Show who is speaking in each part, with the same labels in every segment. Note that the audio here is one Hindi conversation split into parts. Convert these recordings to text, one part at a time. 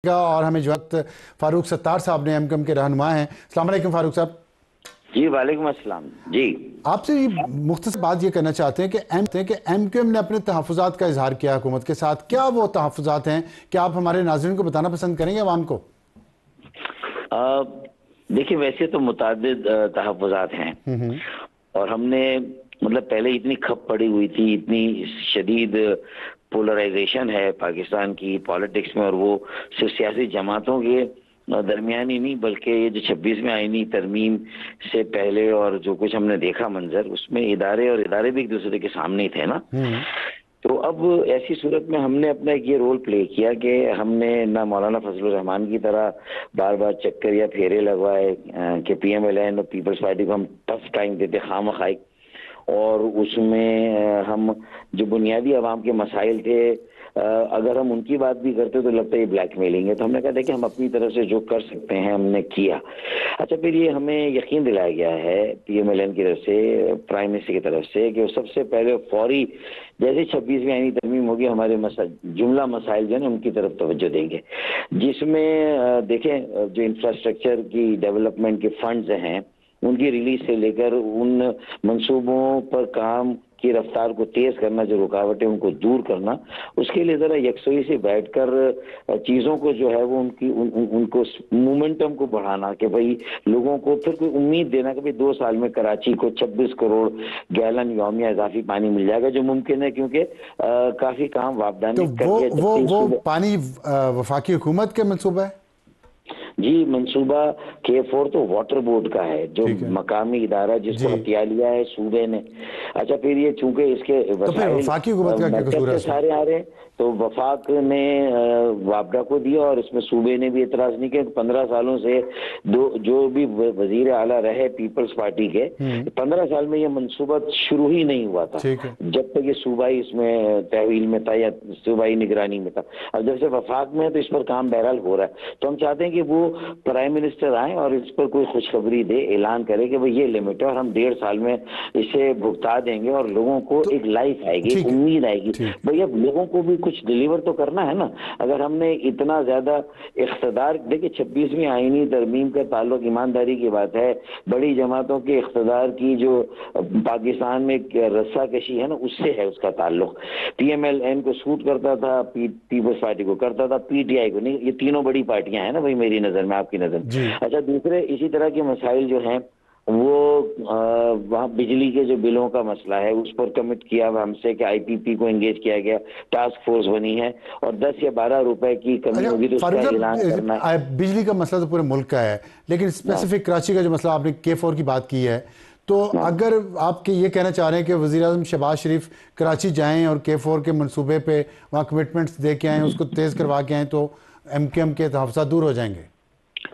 Speaker 1: और हमें जो वक्त फारूक सत्तार साहब ने एमकम के रहनुमा हैं। अस्सलाम वालेकुम फारूक साहब।
Speaker 2: जी वालेकुम अस्सलाम। जी
Speaker 1: आपसे मुख्तसर बात ये करना चाहते हैं कि एमक्यूएम ने अपने तहफ़्फ़ुज़ात का इजहार किया हुकूमत के साथ, क्या वो तहफ़्फ़ुज़ात हैं? क्या आप हमारे नाज़रीन को बताना पसंद करेंगे अवाम को?
Speaker 2: देखिए, वैसे तो मुतादिद तहफ़्फ़ुज़ात हैं और हमने मतलब पहले इतनी खप पड़ी हुई थी, इतनी शदीद पोलराइजेशन है पाकिस्तान की पॉलिटिक्स में, और वो सिर्फ सियासी जमातों के दरमियान ही नहीं बल्कि ये जो 26वें आईनी तरमीम से पहले और जो कुछ हमने देखा मंजर, उसमें इदारे भी एक दूसरे के सामने ही थे ना। तो अब ऐसी सूरत में हमने अपना एक ये रोल प्ले किया कि हमने ना मौलाना फजलुर रहमान की तरह बार बार चक्कर या फेरे लगवाए कि पीएमएलएन और पीपल्स पार्टी को हम टफ टाइम देते खामखाई, और उसमें हम जो बुनियादी आवाम के मसाइल थे अगर हम उनकी बात भी करते तो लगता है ये ब्लैकमेलिंग है। तो हमने कहा देखिए, हम अपनी तरफ से जो कर सकते हैं हमने किया। अच्छा, फिर ये हमें यकीन दिलाया गया है पीएमएलएन की तरफ से, प्राइम मिनिस्टर की तरफ से, कि वो सबसे पहले फौरी जैसे 26वीं आईनी तरमीम होगी हमारे जुमला मसाइल जो है ना उनकी तरफ तवज्जो देंगे, जिसमें देखें जो इंफ्रास्ट्रक्चर की डेवलपमेंट के फंड्स हैं उनकी रिलीज से लेकर उन मंसूबों पर काम की रफ्तार को तेज करना, जो रुकावटें उनको दूर करना, उसके लिए जरा यकसुई से बैठकर चीजों को जो है वो उनको मोमेंटम को बढ़ाना, कि भाई लोगों को फिर कोई उम्मीद देना कि भाई 2 साल में कराची को 26 करोड़ गैलन यौमिया इजाफी पानी मिल जाएगा, जो मुमकिन है क्योंकि काफी काम वापदानी
Speaker 1: तो वो पानी वफाकी हुकूमत के मंसूबा है?
Speaker 2: जी, मंसूबा K4 तो वाटर बोर्ड का है, जो मकामी इदारा जिसको हथिया लिया है सूबे ने। अच्छा, फिर ये चूंकि इसके
Speaker 1: वफाकी हुकूमत का क्या कसूर है?
Speaker 2: सारे आ रहे हैं तो वफाक ने वापडा को दिया और इसमें सूबे ने भी एतराज नहीं किया। 15 सालों से जो भी वजीर आला रहे पीपल्स पार्टी के, 15 साल में ये मंसूबा शुरू ही नहीं हुआ था जब तक ये सूबाई इसमें तहवील में था या सूबाई निगरानी में था। अब जब से वफाक में है तो इस पर काम बहरहाल हो रहा है। तो हम चाहते हैं कि वो प्राइम मिनिस्टर आए और इस पर कोई खुशखबरी दे, ऐलान करे कि भाई ये लिमिट है और हम 1.5 साल में इसे भुगता देंगे और लोगों को एक लाइफ आएगी, एक उम्मीद आएगी। भाई अब लोगों को भी कुछ डिलीवर तो करना है ना। अगर हमने इतना ज्यादा इख्तदार, देखिए 26वीं आईनी तरमीम का ताल्लुक ईमानदारी की बात है बड़ी जमातों के इख्तदार की जो पाकिस्तान में रस्सा कशी है ना उससे है उसका ताल्लुक। पीएमएलएन को सूट करता था, पीपल्स पार्टी को करता था, पीटीआई को नहीं। ये तीनों बड़ी पार्टियां हैं ना भाई मेरी नजर में, आपकी नजर में। अच्छा, दूसरे इसी तरह के मसाइल जो हैं वो वहाँ बिजली के जो बिलों का मसला है उस पर कमिट किया हमसे कि आईपीपी को एंगेज किया गया, टास्क फोर्स बनी है और 10 या 12 रुपए की कमी होगी तो उसका ऐलान करना है।
Speaker 1: बिजली का मसला तो पूरे मुल्क का है, लेकिन स्पेसिफिक कराची का जो मसला आपने K4 की बात की है, तो अगर आप ये कहना चाह रहे हैं कि वज़ीर आज़म शहबाज शरीफ कराची जाएं और K4 के मंसूबे पे वहाँ कमिटमेंट्स दे के आएँ, उसको तेज करवा के आएँ, तो एमक्यूएम के तहफ़्फ़ुज़ात दूर हो जाएंगे?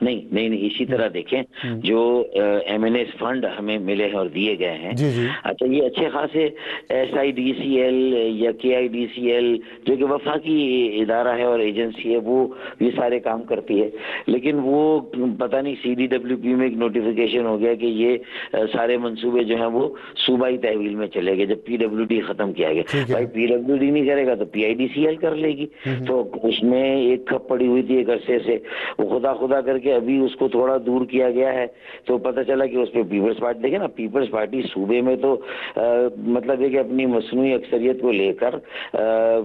Speaker 1: नहीं, इसी तरह देखें जो एमएनएस फंड हमें मिले हैं और दिए गए हैं। अच्छा, ये अच्छे खासे SIDCL या KIDCL जो कि वफाकी इदारा है और एजेंसी है, वो ये सारे काम करती है, लेकिन वो पता नहीं CDWP में एक नोटिफिकेशन हो गया कि ये सारे मंसूबे जो हैं वो सूबाई तहवील में चले गए जब PWD खत्म किया गया। भाई PWD नहीं करेगा तो PIDCL कर लेगी, तो उसमें एक खप पड़ी हुई थी एक अरसे से, वो खुदा करके अभी उसको थोड़ा दूर किया गया है। तो पता चला कि उस पर पीपल्स पार्टी, देखे ना, पीपल्स पार्टी सूबे में तो मतलब है कि अपनी मसनूई अक्सरियत को लेकर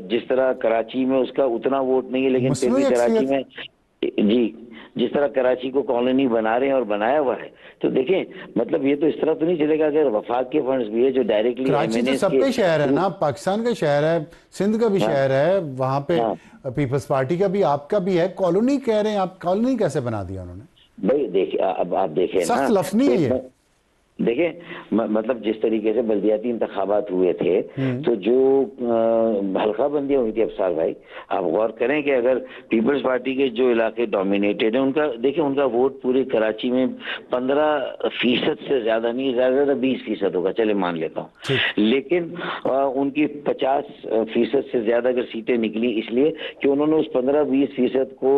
Speaker 1: जिस तरह कराची में उसका उतना वोट नहीं है, लेकिन फिर भी कराची में जिस तरह कराची को कॉलोनी बना रहे हैं और बनाया हुआ है, तो देखें मतलब ये तो इस तरह तो नहीं चलेगा। अगर वफाक के फंड्स भी है जो डायरेक्टली कराची तो सबका शहर है ना, पाकिस्तान का शहर है, सिंध का भी शहर है, वहाँ पे पीपल्स पार्टी का भी आपका भी है। कॉलोनी कह रहे हैं आप, कॉलोनी कैसे बना दिया उन्होंने?
Speaker 2: भाई देखिए, अब आप देखें ना,
Speaker 1: सख्त लफ्ज़ नहीं है ये।
Speaker 2: देखें मतलब जिस तरीके से बल्दियाती इंतखाबात हुए थे तो जो हल्का बंदियां हुई थी, अफसार भाई आप गौर करें कि अगर पीपल्स पार्टी के जो इलाके डोमिनेटेड है उनका, देखिए उनका वोट पूरे कराची में 15% से ज्यादा नहीं, ज्यादा 20% होगा, चले मान लेता हूँ, लेकिन उनकी 50% से ज्यादा अगर सीटें निकली इसलिए कि उन्होंने उस 15-20% को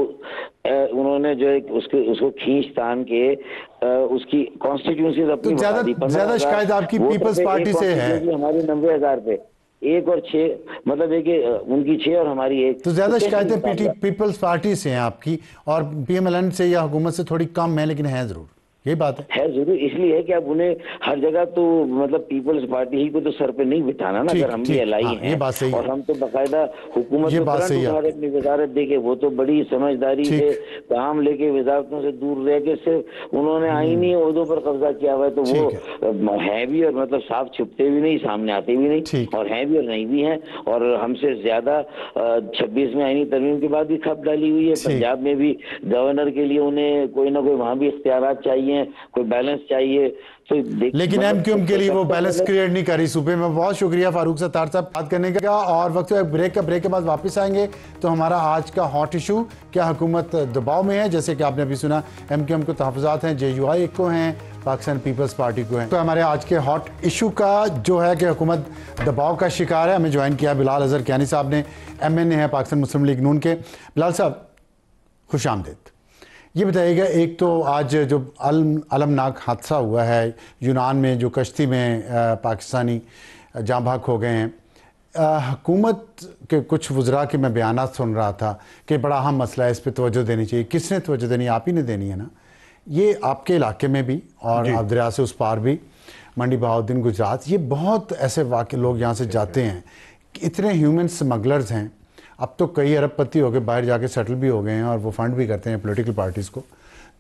Speaker 2: उन्होंने जो है उसको खींच तान के उसकी कॉन्स्टिट्यूंसी अपनी
Speaker 1: ज्यादा शिकायत आपकी पीपल्स पार्टी से है?
Speaker 2: हमारी 90,000 पे 1 और 6, मतलब एक उनकी 6 और हमारी 1।
Speaker 1: तो ज्यादा शिकायतें पीपल्स पार्टी से हैं आपकी, और पीएमएलएन से या हुकूमत से थोड़ी कम है, लेकिन है जरूर, यही बात
Speaker 2: है जरूर। इसलिए है कि अब उन्हें हर जगह तो मतलब पीपल्स पार्टी ही को तो सर पे नहीं बिठाना ना, अगर हम भी एलआई हैं,
Speaker 1: ये बात सही
Speaker 2: और
Speaker 1: है।
Speaker 2: हम तो बाकायदा हुकूमत को तुरंत उठा रहे अपनी वजारत देके, वो तो बड़ी समझदारी से काम लेके वजारतों से दूर रह के सिर्फ उन्होंने आईनी ओहदों पर कब्जा किया हुआ है, तो वो है भी और मतलब साफ छुपते भी नहीं, सामने आते भी नहीं, और हैं भी और नहीं भी हैं। और हमसे ज्यादा 26 में आईनी तरमीम के बाद भी खप डाली हुई है। पंजाब में भी गवर्नर के लिए उन्हें कोई ना कोई वहां भी इख्तियारात चाहिए, कोई बैलेंस चाहिए। तो
Speaker 1: लेकिन एमक्यूएम के लिए वो बैलेंस क्रिएट नहीं करी सूबे में। बहुत शुक्रिया फारूक सत्तार साहब बात करने का। और वक्त ब्रेक के बाद वापस आएंगे तो हमारा आज का हॉट इशू, क्या हुकूमत दबाव में है? जैसे कि आपने अभी सुना, एमक्यूएम को तहफ़्फ़ुज़ात हैं, JUI को हैं, पाकिस्तान पीपल्स पार्टी को हैं। तो हमारे आज के हॉट इशू का जो है कि हुकूमत दबाव का शिकार है, हमें ज्वाइन किया बिलाल अज़हर कियानी साहब ने, MNA है पाकिस्तान मुस्लिम लीग नून के। बिलाल साहब खुश आमदीद। ये बताइएगा, एक तो आज जो अलमनाक हादसा हुआ है यूनान में, जो कश्ती में पाकिस्तानी जाँ भाग हो गए हैं, हुकूमत के कुछ वज़रा के मैं बयानात सुन रहा था कि बड़ा अहम मसला है, इस पर तवज्जो देनी चाहिए। किसने तवज्जो देनी? आप ही ने देनी है ना। ये आपके इलाके में भी और आप दरिया से उस पार भी, मंडी बहाउद्दीन गुजरात, ये बहुत ऐसे वाक़े लोग यहाँ से जाते हैं, इतने ह्यूमन स्मगलर्स हैं। अब तो कई अरबपति हो गए, बाहर जाके सेटल भी हो गए हैं और वो फंड भी करते हैं पॉलिटिकल पार्टीज़ को।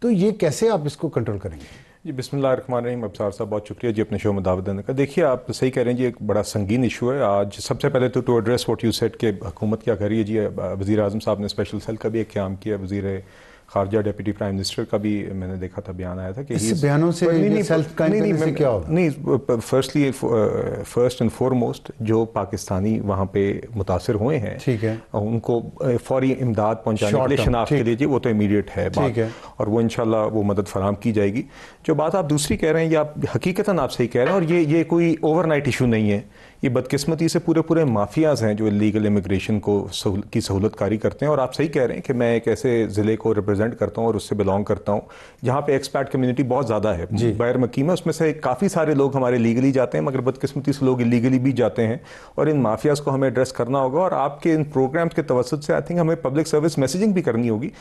Speaker 1: तो ये कैसे आप इसको कंट्रोल करेंगे?
Speaker 3: जी बिस्मिल्लाहिर्रहमानिर्रहीम। अब्सार साहब बहुत शुक्रिया जी अपने शो में दावत देने का। देखिए आप सही कह रहे हैं जी, एक बड़ा संगीन इशू है आज। सबसे पहले तो to address what you said कि हुकूमत क्या कर रही है जी, वज़ीर आज़म साहब ने स्पेशल सेल का भी एक क़याम किया, वज़ीर खारजा डिप्टी प्राइम मिनिस्टर का भी मैंने देखा था बयान आया था कि
Speaker 1: इस बयानों से क्या होगा?
Speaker 3: नहीं, फर्स्ट एंड फॉरमोस्ट जो पाकिस्तानी वहाँ पे मुतासिर हुए हैं, ठीक है, उनको फौरी इमदाद पहुँचाने के लिए, शनाख्त के लिए जी, वो तो इमीडिएट है बात, और वो इंशाल्लाह वो मदद फराम की जाएगी। जो बात आप दूसरी कह रहे हैं, ये आप हकीकतन आप सही कह रहे हैं, और ये कोई ओवरनाइट इशू नहीं है। ये बदकिस्मती से पूरे माफियाज हैं जो इलीगल इमिग्रेशन को की सहूलतकारी करते हैं। और आप सही कह रहे हैं कि मैं एक ऐसे ज़िले को रिप्रेजेंट करता हूँ और उससे बिलोंग करता हूँ जहाँ पे एक्सपैट कम्युनिटी बहुत ज़्यादा है। बैर मकीम है, उसमें से काफ़ी सारे लोग हमारे लीगली जाते हैं, मगर बदकिस्मती से लोग इलीगली भी जाते हैं, और इन माफियाज को हमें एड्रेस करना होगा। और आपके इन प्रोग्राम्स के तवसत से आई थिंक हमें पब्लिक सर्विस मैसेजिंग भी करनी होगी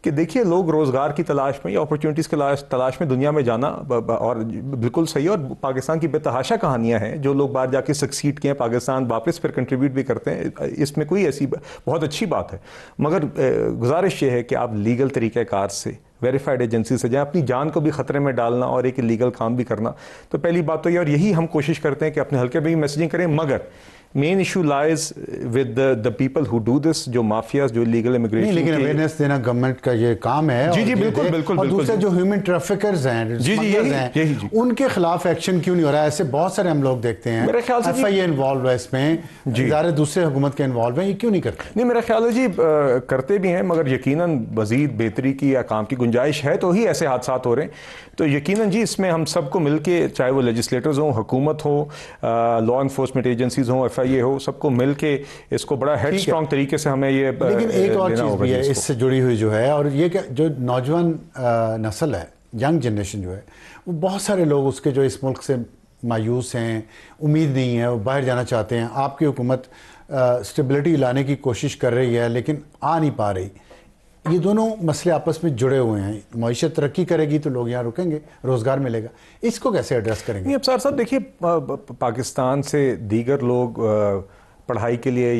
Speaker 3: कि देखिए, लोग रोज़गार की तलाश में या अपॉर्चुनिटीज़ की तलाश में दुनिया में जाना, और बिल्कुल सही, और पाकिस्तान की बेतहाशा कहानियाँ हैं, जो लोग बाहर जाके सक्सीड किए, पाकिस्तान वापस फिर कंट्रीब्यूट भी करते हैं, इसमें कोई ऐसी बहुत अच्छी बात है। मगर गुजारिश ये है कि आप लीगल तरीक़ेकार से, वेरीफाइड एजेंसी से जाए, अपनी जान को भी ख़तरे में डालना और एक इलीगल काम भी करना, तो पहली बात तो ये, और यही हम कोशिश करते हैं कि अपने हल्के में भी मैसेजिंग करें। मगर main issue lies with the people who do this, जो माफियाज, जो लीगल इमिग्रेशन।
Speaker 1: लेकिन अवेयरनेस देना गवर्नमेंट का ये काम है।
Speaker 3: जी बिल्कुल बिल्कुल।
Speaker 1: और दूसरे जो ह्यूमन ट्रैफिकर्स हैं, जी, उनके खिलाफ एक्शन क्यों नहीं हो रहा है? ऐसे बहुत सारे हम लोग देखते हैं,
Speaker 3: मेरे ख्याल से
Speaker 1: FIA इन्वॉल्व है इसमें, इदारे दूसरे हुकूमत के इन्वॉल्व हैं, ये क्यों नहीं करते?
Speaker 3: नहीं, मेरा ख्याल है जी करते भी हैं, मगर यकीनन मजीद बेहतरी की या काम की गुंजाइश है, तो ही ऐसे हादसा हो रहे हैं। तो यकीनन जी इसमें हम सबको मिलके, चाहे वो लेजिस्लेटर्स हों, हुकूमत हो, लॉ इन्फोर्समेंट एजेंसीज हों, FIA हो, सबको मिलके इसको बड़ा हेड स्ट्रॉन्ग तरीके से हमें ये।
Speaker 1: लेकिन एक और चीज़ भी है इससे जुड़ी हुई जो है, और ये जो नौजवान नस्ल है, यंग जनरेशन जो है, वो बहुत सारे लोग उसके जो इस मुल्क से मायूस हैं, उम्मीद नहीं है, वो बाहर जाना चाहते हैं। आपकी हुकूमत स्टेबिलिटी लाने की कोशिश कर रही है लेकिन आ नहीं पा रही। ये दोनों मसले आपस में जुड़े हुए हैं। मईशत तरक्की करेगी तो लोग यहाँ रुकेंगे, रोज़गार मिलेगा, इसको कैसे एड्रेस करेंगे?
Speaker 3: नहीं, अब्सार साहब देखिए, पाकिस्तान से दीगर लोग पढ़ाई के लिए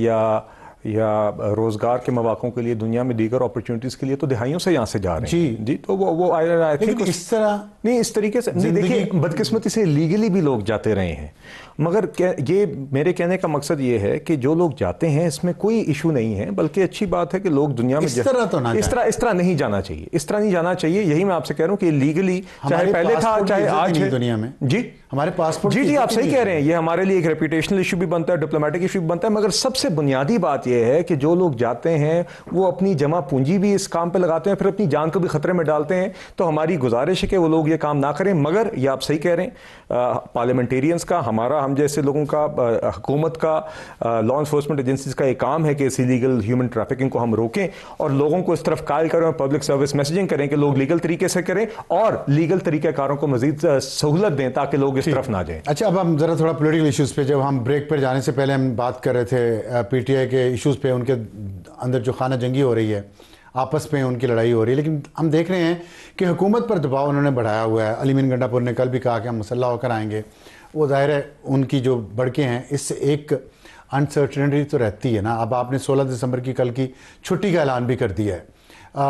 Speaker 3: या रोज़गार के मौक़ों के लिए, दुनिया में दीगर अपॉर्चुनिटीज़ के लिए तो दिहाइयों से यहाँ से जा रहे हैं जी। तो वो आई थिंक
Speaker 1: इस तरह
Speaker 3: नहीं, इस तरीके से नहीं। देखिए, बदकिस्मती से लीगली भी लोग जाते रहे हैं, मगर ये मेरे कहने का मकसद ये है कि जो लोग जाते हैं इसमें कोई इशू नहीं है, बल्कि अच्छी बात है कि लोग दुनिया में
Speaker 1: इस तरह
Speaker 3: नहीं जाना चाहिए, इस तरह नहीं जाना चाहिए। यही मैं आपसे कह रहा हूँ कि लीगली, चाहे पहले था चाहे आज है
Speaker 1: दुनिया में,
Speaker 3: जी
Speaker 1: हमारे पासपोर्ट,
Speaker 3: जी आप सही कह रहे हैं, ये हमारे लिए एक रेपुटेशनल इशू भी बनता है, डिप्लोमेटिक इशू भी बनता है, मगर सबसे बुनियादी बात यह ये है कि जो लोग जाते हैं वो अपनी जमा पूंजी भी इस काम पे लगाते हैं, फिर अपनी जान को भी खतरे में डालते हैं। तो हमारी गुजारिश है कि वो लोग ये काम ना करें। मगर ये आप सही कह रहे हैं, पार्लियामेंटेरियंस का, हमारा, हम जैसे लोगों का, हुकूमत का, लॉ इन्फोर्समेंट एजेंसीज का एक काम है कि इस इलीगल ह्यूमन ट्रैफिकिंग को हम रोकें और लोगों को इस तरफ कायल करें और पब्लिक सर्विस मैसेजिंग करें कि लोग लीगल तरीके से करें और लीगल तरीक़ेकारों को मजीद सहूलत दें ताकि लोग इस तरफ ना जाएं।
Speaker 1: अच्छा, अब हम जरा थोड़ा पॉलिटिकल इश्यूज़ पे, जब हम ब्रेक पर जाने से पहले हम बात कर रहे थे पीटीआई के इश्यूज़ पे, उनके अंदर जो खाना जंगी हो रही है, आपस में उनकी लड़ाई हो रही है, लेकिन हम देख रहे हैं कि हुकूमत पर दबाव उन्होंने बढ़ाया हुआ है। अली मीन गंडापुर ने कल भी कहा कि हम मुसल्लह होकर आएंगे। वो जाहिर है उनकी जो भड़के हैं, इससे एक अनसर्टेनिटी तो रहती है ना। अब आपने 16 दिसंबर की कल की छुट्टी का ऐलान भी कर दिया है,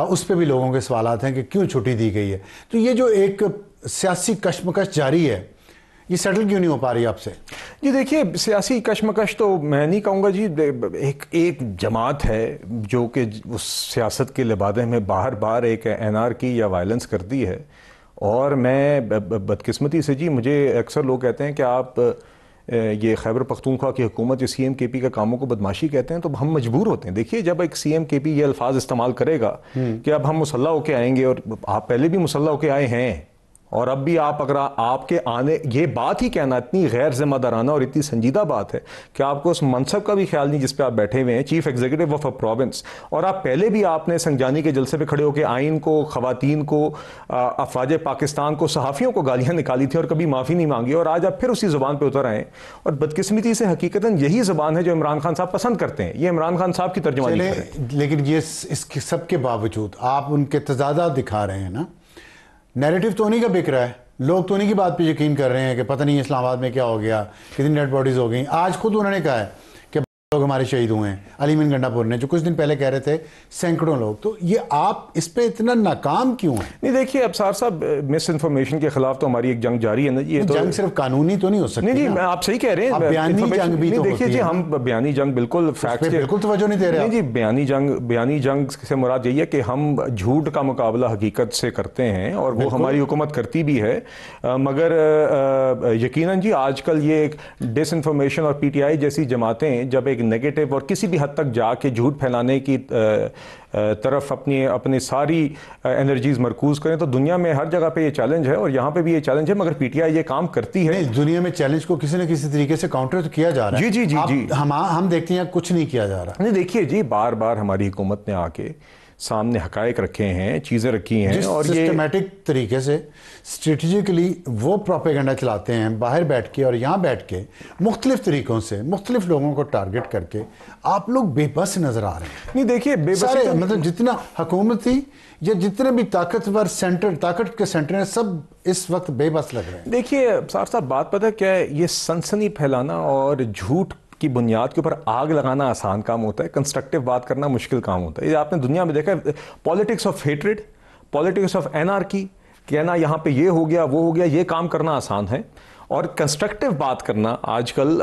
Speaker 1: उस पर भी लोगों के सवालात हैं कि क्यों छुट्टी दी गई है। तो ये जो एक सियासी कशमकश जारी है, ये सेटल क्यों नहीं हो पा रही आपसे?
Speaker 3: जी देखिए, सियासी कशमकश तो मैं नहीं कहूँगा जी। एक जमात है जो कि उस सियासत के लिबादे में बार बार एक एनार्की या वायलेंस करती है। और मैं बदकिस्मती से जी, मुझे अक्सर लोग कहते हैं कि आप ये खैबर पख्तूनख्वा की हुकूमत या CMKP का कामों को बदमाशी कहते हैं, तो हम मजबूर होते हैं। देखिए, जब एक CMKP ये अल्फाज इस्तेमाल करेगा कि अब हम मुसल्लह होके आएंगे, और आप पहले भी मुसल्लह होके आए हैं, और अब भी आप, अगर आपके आने, ये बात ही कहना इतनी गैर जिम्मेदाराना और इतनी संजीदा बात है कि आपको उस मनसब का भी ख्याल नहीं जिस पे आप बैठे हुए हैं, chief executive of a province. और आप पहले भी आपने संजानी के जलसे पे खड़े होकर आइन को, खवातीन को, अफवाज पाकिस्तान को, सहाफ़ियों को गालियाँ निकाली थी और कभी माफ़ी नहीं मांगी, और आज आप फिर उसी ज़ुबान पर उतर आए। और बदकिस्मती से हकीकतन यही ज़ुबान है जो इमरान खान साहब पसंद करते हैं। ये इमरान खान साहब की तर्जुमानी करें।
Speaker 1: लेकिन ये इसके सब के बावजूद आप उनके तजादा दिखा रहे हैं ना। नैरेटिव तो उन्हीं का बिक रहा है, लोग तो उन्हीं की बात पे यकीन कर रहे हैं कि पता नहीं इस्लामाबाद में क्या हो गया, कितनी डेड बॉडीज हो गई। आज खुद उन्होंने कहा है कि लोग हमारे शहीद हुए हैं, अली मीन गंडापुर ने, जो कुछ दिन पहले कह रहे थे सैकड़ों लोग। तो ये आप इस पे इतना नाकाम क्यों हैं?
Speaker 3: नहीं देखिए, अबसार साहब, मिस इन्फॉर्मेशन के खिलाफ तो हमारी एक जंग जारी है ना। ये तो
Speaker 1: जंग सिर्फ कानूनी तो नहीं हो सकती।
Speaker 3: नहीं, आप सही कह रहे हैं,
Speaker 1: बयानी जंग भी तो
Speaker 3: देखिए जी, हम बयानी जंग बिल्कुल फैक्ट
Speaker 1: बिल्कुल तवज्जो नहीं दे रहे।
Speaker 3: नहीं जी, बयानी जंग से मुराद यही है कि हम झूठ का मुकाबला हकीकत से करते हैं, और वो हमारी हुकूमत करती भी है। मगर यकीनन जी, आजकल ये एक डिसइंफॉर्मेशन और PTI जैसी जमातें जब एक नेगेटिव और किसी भी हद तक जाके झूठ फैलाने की तरफ अपनी सारी एनर्जीज मरकूज करें, तो दुनिया में हर जगह पे ये चैलेंज है और यहाँ पे भी ये चैलेंज है। मगर PTI ये काम करती है।
Speaker 1: दुनिया में चैलेंज को किसी न किसी तरीके से काउंटर तो किया जा रहा है।
Speaker 3: जी जी जी जी,
Speaker 1: हम देखते हैं कुछ नहीं किया जा रहा।
Speaker 3: नहीं देखिए जी, बार बार हमारी हुकूमत ने आके सामने हकायक रखे हैं, चीज़ें रखी हैं, और
Speaker 1: सिस्टमैटिक तरीके से स्ट्रेटेजिकली वो प्रोपेगेंडा चलाते हैं बाहर बैठ के और यहाँ बैठ के, मुख्तलिफ तरीकों से मुख्तलिफ लोगों को टारगेट करके। आप लोग बेबस नजर आ रहे हैं।
Speaker 3: नहीं देखिए,
Speaker 1: बेबस मतलब जितना हुकूमती या जितने भी ताकतवर सेंटर, ताकत के सेंटर हैं, सब इस वक्त बेबस लग रहे हैं।
Speaker 3: देखिए साहब, बात पता है क्या है, ये सनसनी फैलाना और झूठ की बुनियाद के ऊपर आग लगाना आसान काम होता है, कंस्ट्रक्टिव बात करना मुश्किल काम होता है। ये आपने दुनिया में देखा है, politics of hatred, politics of anarchy, कहना यहाँ पे ये हो गया वो हो गया, ये काम करना आसान है, और कंस्ट्रक्टिव बात करना आजकल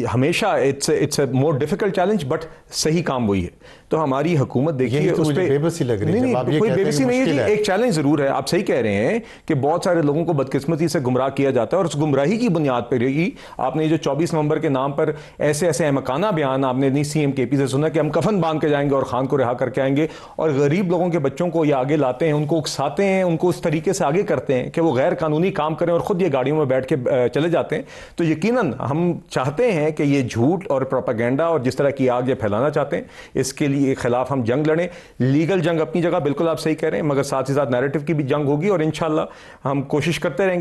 Speaker 3: हमेशा it's a more difficult challenge, but सही काम वही है। तो हमारी हुकूमत देखिए, उस पे
Speaker 1: बेबसी लग रही है।
Speaker 3: नहीं, कोई बेबसी नहीं है, एक चैलेंज जरूर है। आप सही कह रहे हैं कि बहुत सारे लोगों को बदकिस्मती से गुमराह किया जाता है, और उस गुमराही की बुनियाद पर ही आपने जो 24 नवंबर के नाम पर ऐसे ऐसे अहमकाना बयान आपने नहीं CMKP से सुना कि हम कफन बांध के जाएंगे और खान को रिहा करके आएंगे, और गरीब लोगों के बच्चों को ये आगे लाते हैं, उनको उकसाते हैं, उनको उस तरीके से आगे करते हैं कि वो गैर कानूनी काम करें और खुद ये गाड़ियों में बैठ के चले जाते हैं। तो यकीनन हम चाहते हैं कि ये झूठ और प्रोपेगेंडा और जिस तरह की आग ये फैलाना चाहते हैं, इसके लिए खिलाफ हम जंग लड़ें। लीगल जंग अपनी जगह, बिल्कुल आप सही कह रहे हैं, मगर साथ ही साथ नैरेटिव की भी जंग होगी, और इंशाल्लाह हम कोशिश करते रहेंगे।